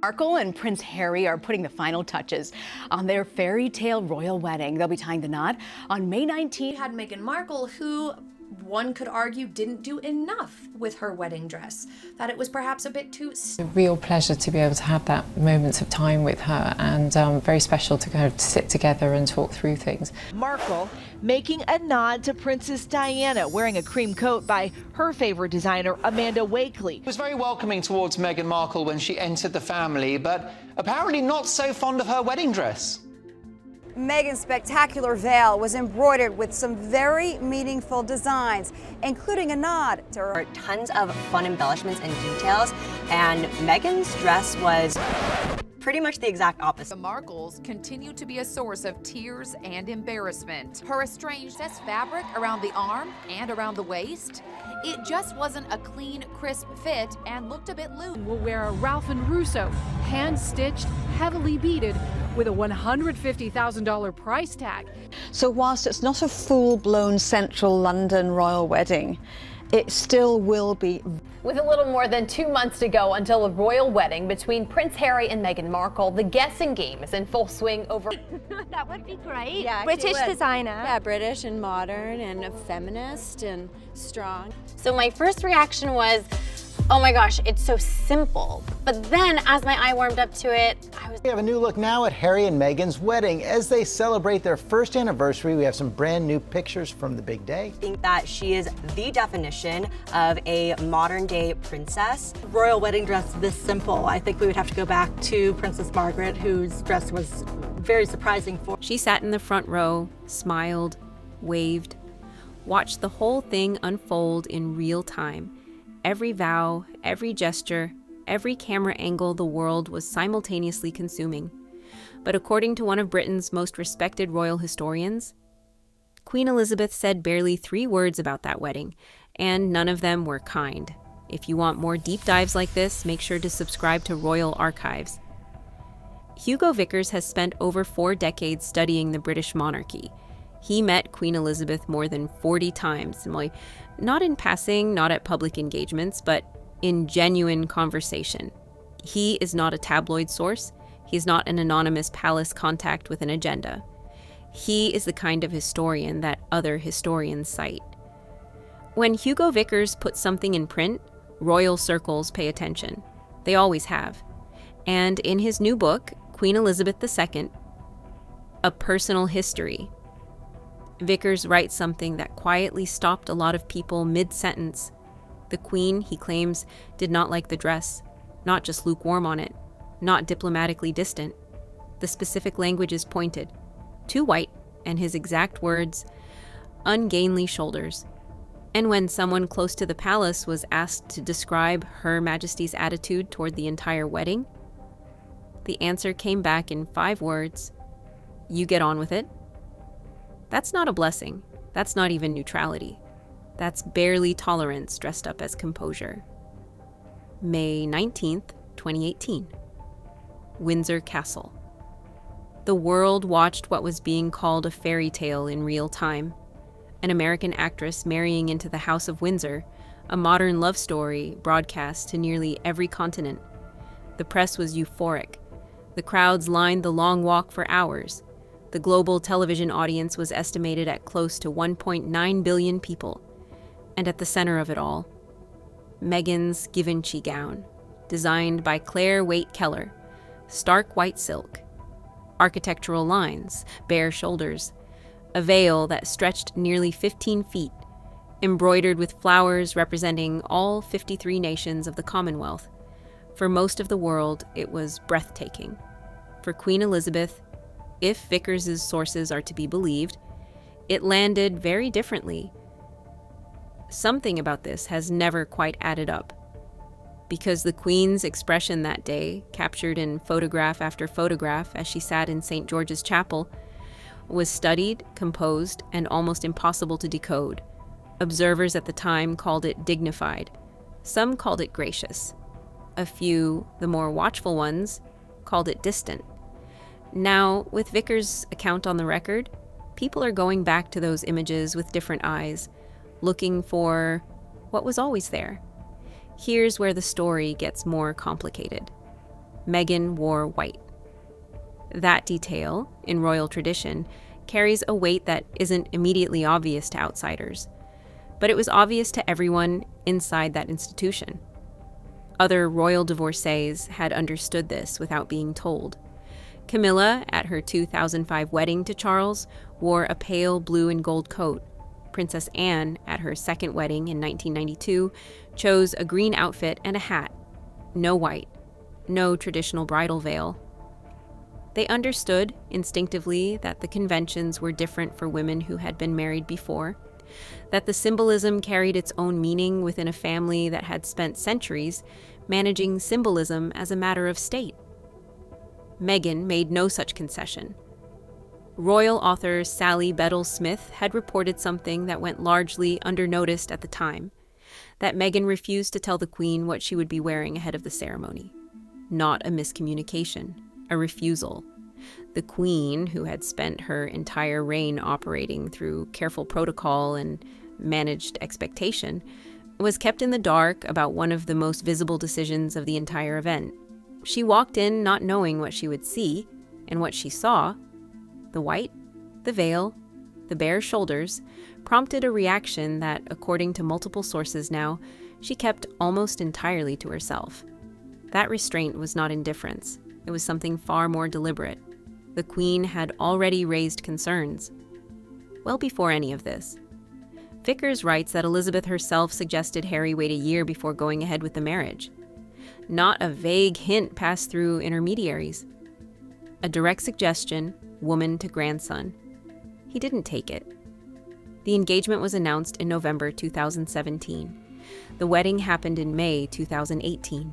Markle and Prince Harry are putting the final touches on their fairy tale royal wedding. They'll be tying the knot on May 19th. We had Meghan Markle, who one could argue didn't do enough with her wedding dress, that it was perhaps a bit too... It's a real pleasure to be able to have that moment of time with her, and very special to kind of sit together and talk through things. Markle making a nod to Princess Diana, wearing a cream coat by her favorite designer, Amanda Wakely. Was very welcoming towards Meghan Markle when she entered the family, but apparently not so fond of her wedding dress. Meghan's spectacular veil was embroidered with some very meaningful designs, including a nod to her. Tons of fun embellishments and details, and Meghan's dress was pretty much the exact opposite. The Markles continue to be a source of tears and embarrassment. Her estranged fabric around the arm and around the waist, it just wasn't a clean, crisp fit and looked a bit loose. Will wear a Ralph & Russo, hand-stitched, heavily beaded, with a $150,000 price tag. So whilst it's not a full-blown central London royal wedding, it still will be. With a little more than 2 months to go until the royal wedding between Prince Harry and Meghan Markle, the guessing game is in full swing over... That would be great. Yeah, British designer. Yeah, British and modern and a feminist and strong. So my first reaction was, oh my gosh, it's so simple. But then as my eye warmed up to it, We have a new look now at Harry and Meghan's wedding. As they celebrate their first anniversary, we have some brand new pictures from the big day. I think that she is the definition of a modern day princess. Royal wedding dress this simple. I think we would have to go back to Princess Margaret, whose dress was very surprising for. She sat in the front row, smiled, waved, watched the whole thing unfold in real time. Every vow, every gesture, every camera angle the world was simultaneously consuming. But according to one of Britain's most respected royal historians, Queen Elizabeth said barely 3 words about that wedding, and none of them were kind. If you want more deep dives like this, make sure to subscribe to Royal Archives. Hugo Vickers has spent over 4 decades studying the British monarchy. He met Queen Elizabeth more than 40 times, not in passing, not at public engagements, but in genuine conversation. He is not a tabloid source. He's not an anonymous palace contact with an agenda. He is the kind of historian that other historians cite. When Hugo Vickers puts something in print, royal circles pay attention. They always have. And in his new book, Queen Elizabeth II, A Personal History, Vickers writes something that quietly stopped a lot of people mid-sentence. The Queen, he claims, did not like the dress, not just lukewarm on it, not diplomatically distant. The specific language is pointed, too white, and his exact words, ungainly shoulders. And when someone close to the palace was asked to describe Her Majesty's attitude toward the entire wedding, the answer came back in 5 words, you get on with it. That's not a blessing. That's not even neutrality. That's barely tolerance dressed up as composure. May 19th, 2018. Windsor Castle. The world watched what was being called a fairy tale in real time. An American actress marrying into the House of Windsor, a modern love story broadcast to nearly every continent. The press was euphoric. The crowds lined the long walk for hours. The global television audience was estimated at close to 1.9 billion people. And at the center of it all, Meghan's Givenchy gown, designed by Claire Waite Keller, stark white silk, architectural lines, bare shoulders, a veil that stretched nearly 15 feet, embroidered with flowers representing all 53 nations of the Commonwealth. For most of the world, it was breathtaking. For Queen Elizabeth, if Vickers' sources are to be believed, it landed very differently. Something about this has never quite added up. Because the Queen's expression that day, captured in photograph after photograph as she sat in St. George's Chapel, was studied, composed, and almost impossible to decode. Observers at the time called it dignified. Some called it gracious. A few, the more watchful ones, called it distant. Now, with Vickers' account on the record, people are going back to those images with different eyes, looking for what was always there. Here's where the story gets more complicated. Meghan wore white. That detail, in royal tradition, carries a weight that isn't immediately obvious to outsiders, but it was obvious to everyone inside that institution. Other royal divorcees had understood this without being told. Camilla, at her 2005 wedding to Charles, wore a pale blue and gold coat. Princess Anne, at her second wedding in 1992, chose a green outfit and a hat. No white. No traditional bridal veil. They understood instinctively that the conventions were different for women who had been married before, that the symbolism carried its own meaning within a family that had spent centuries managing symbolism as a matter of state. Meghan made no such concession. Royal author Sally Bedell-Smith had reported something that went largely undernoticed at the time, that Meghan refused to tell the Queen what she would be wearing ahead of the ceremony. Not a miscommunication, a refusal. The Queen, who had spent her entire reign operating through careful protocol and managed expectation, was kept in the dark about one of the most visible decisions of the entire event. She walked in not knowing what she would see, and what she saw, the white, the veil, the bare shoulders, prompted a reaction that, according to multiple sources now, she kept almost entirely to herself. That restraint was not indifference. It was something far more deliberate. The Queen had already raised concerns. Well before any of this. Vickers writes that Elizabeth herself suggested Harry wait a year before going ahead with the marriage. Not a vague hint passed through intermediaries. A direct suggestion, woman to grandson. He didn't take it. The engagement was announced in November 2017. The wedding happened in May 2018.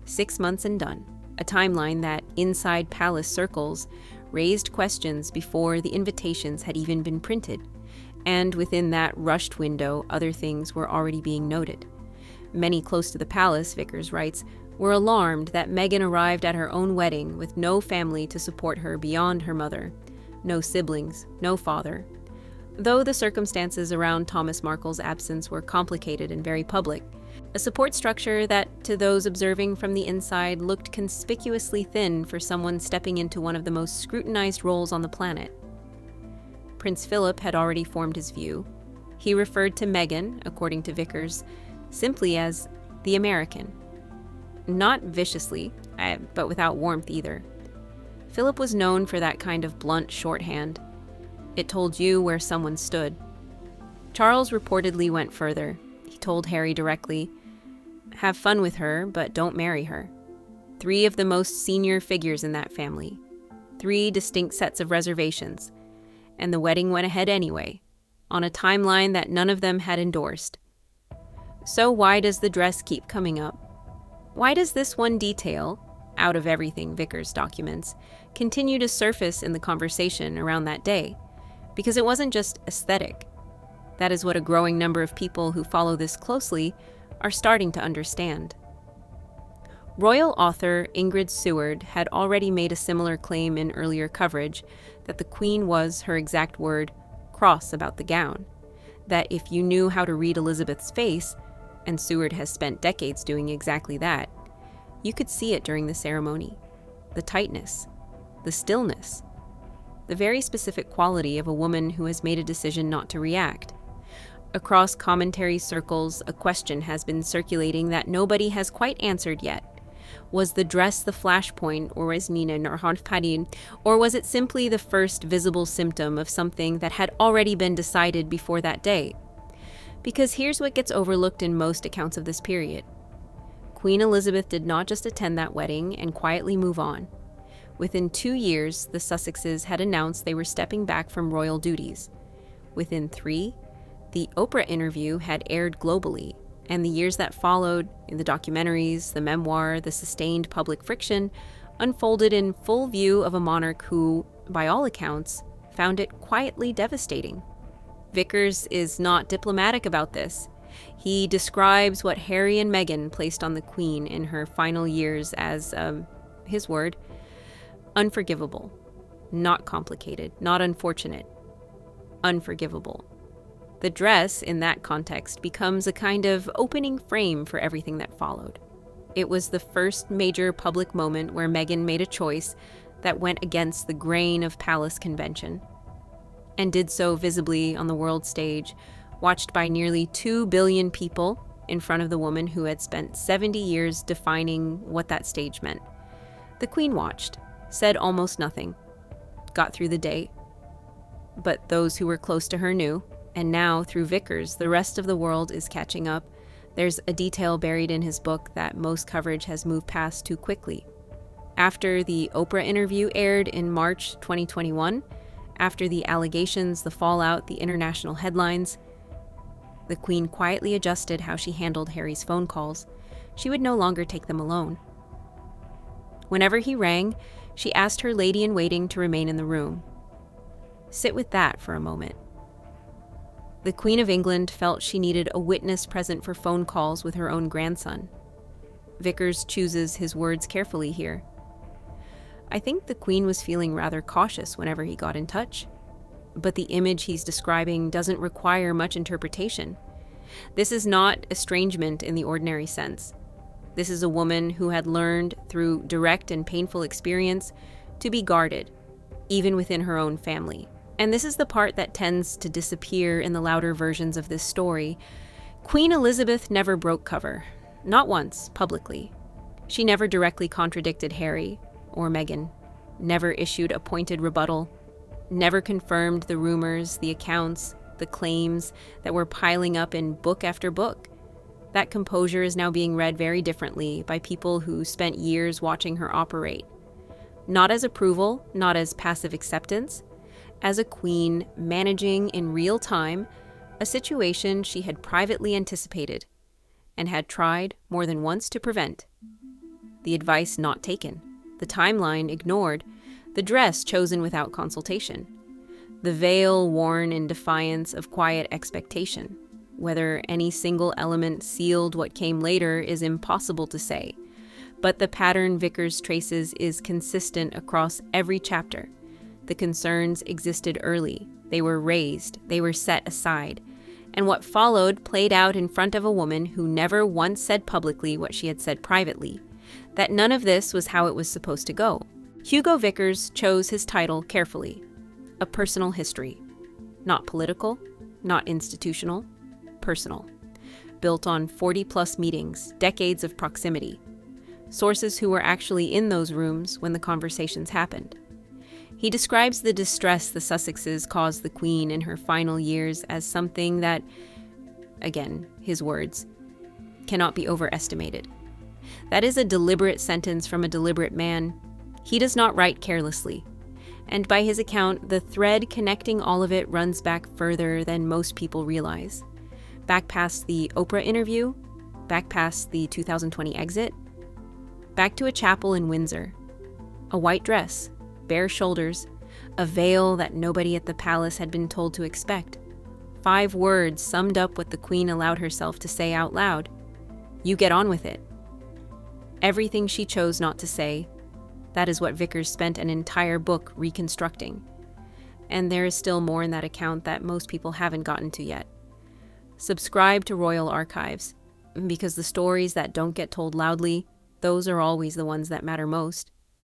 6 months and done. A timeline that, inside palace circles, raised questions before the invitations had even been printed. And within that rushed window, other things were already being noted. Many close to the palace, Vickers writes, were alarmed that Meghan arrived at her own wedding with no family to support her beyond her mother. No siblings, no father. Though the circumstances around Thomas Markle's absence were complicated and very public, a support structure that, to those observing from the inside, looked conspicuously thin for someone stepping into one of the most scrutinized roles on the planet. Prince Philip had already formed his view. He referred to Meghan, according to Vickers, simply as the American. Not viciously, but without warmth either. Philip was known for that kind of blunt shorthand. It told you where someone stood. Charles reportedly went further. He told Harry directly, "Have fun with her, but don't marry her." 3 of the most senior figures in that family. 3 distinct sets of reservations. And the wedding went ahead anyway, on a timeline that none of them had endorsed. So why does the dress keep coming up? Why does this one detail, out of everything Vickers documents, continue to surface in the conversation around that day? Because it wasn't just aesthetic. That is what a growing number of people who follow this closely are starting to understand. Royal author Ingrid Seward had already made a similar claim in earlier coverage that the Queen was, her exact word, cross about the gown. That if you knew how to read Elizabeth's face, and Seward has spent decades doing exactly that, you could see it during the ceremony. The tightness, the stillness, the very specific quality of a woman who has made a decision not to react. Across commentary circles, a question has been circulating that nobody has quite answered yet. Was the dress the flashpoint, or or was it simply the first visible symptom of something that had already been decided before that day? Because here's what gets overlooked in most accounts of this period. Queen Elizabeth did not just attend that wedding and quietly move on. Within 2 years, the Sussexes had announced they were stepping back from royal duties. Within 3, the Oprah interview had aired globally, and the years that followed, in the documentaries, the memoir, the sustained public friction, unfolded in full view of a monarch who, by all accounts, found it quietly devastating. Vickers is not diplomatic about this. He describes what Harry and Meghan placed on the Queen in her final years as, his word, unforgivable, not complicated, not unfortunate, unforgivable. The dress, in that context, becomes a kind of opening frame for everything that followed. It was the first major public moment where Meghan made a choice that went against the grain of palace convention, and did so visibly on the world stage, watched by nearly 2 billion people in front of the woman who had spent 70 years defining what that stage meant. The Queen watched, said almost nothing, got through the day. But those who were close to her knew, and now, through Vickers, the rest of the world is catching up. There's a detail buried in his book that most coverage has moved past too quickly. After the Oprah interview aired in March 2021, after the allegations, the fallout, the international headlines, the Queen quietly adjusted how she handled Harry's phone calls. She would no longer take them alone. Whenever he rang, she asked her lady-in-waiting to remain in the room. Sit with that for a moment. The Queen of England felt she needed a witness present for phone calls with her own grandson. Vickers chooses his words carefully here. I think the Queen was feeling rather cautious whenever he got in touch. But the image he's describing doesn't require much interpretation. This is not estrangement in the ordinary sense. This is a woman who had learned through direct and painful experience to be guarded, even within her own family. And this is the part that tends to disappear in the louder versions of this story. Queen Elizabeth never broke cover, not once, publicly. She never directly contradicted Harry or Meghan, never issued a pointed rebuttal, never confirmed the rumors, the accounts, the claims that were piling up in book after book. That composure is now being read very differently by people who spent years watching her operate. Not as approval, not as passive acceptance, as a queen managing in real time a situation she had privately anticipated and had tried more than once to prevent. The advice not taken, the timeline ignored, the dress chosen without consultation, the veil worn in defiance of quiet expectation. Whether any single element sealed what came later is impossible to say, but the pattern Vickers traces is consistent across every chapter. The concerns existed early, they were raised, they were set aside, and what followed played out in front of a woman who never once said publicly what she had said privately, that none of this was how it was supposed to go. Hugo Vickers chose his title carefully, A Personal History. Not political, not institutional, personal. Built on 40-plus meetings, decades of proximity. Sources who were actually in those rooms when the conversations happened. He describes the distress the Sussexes caused the Queen in her final years as something that, again, his words, cannot be overestimated. That is a deliberate sentence from a deliberate man. He does not write carelessly. And by his account, the thread connecting all of it runs back further than most people realize. Back past the Oprah interview, back past the 2020 exit, back to a chapel in Windsor. A white dress, bare shoulders, a veil that nobody at the palace had been told to expect. 5 words summed up what the Queen allowed herself to say out loud. You get on with it. Everything she chose not to say, that is what Vickers spent an entire book reconstructing. And there is still more in that account that most people haven't gotten to yet. Subscribe to Royal Archives, because the stories that don't get told loudly, those are always the ones that matter most.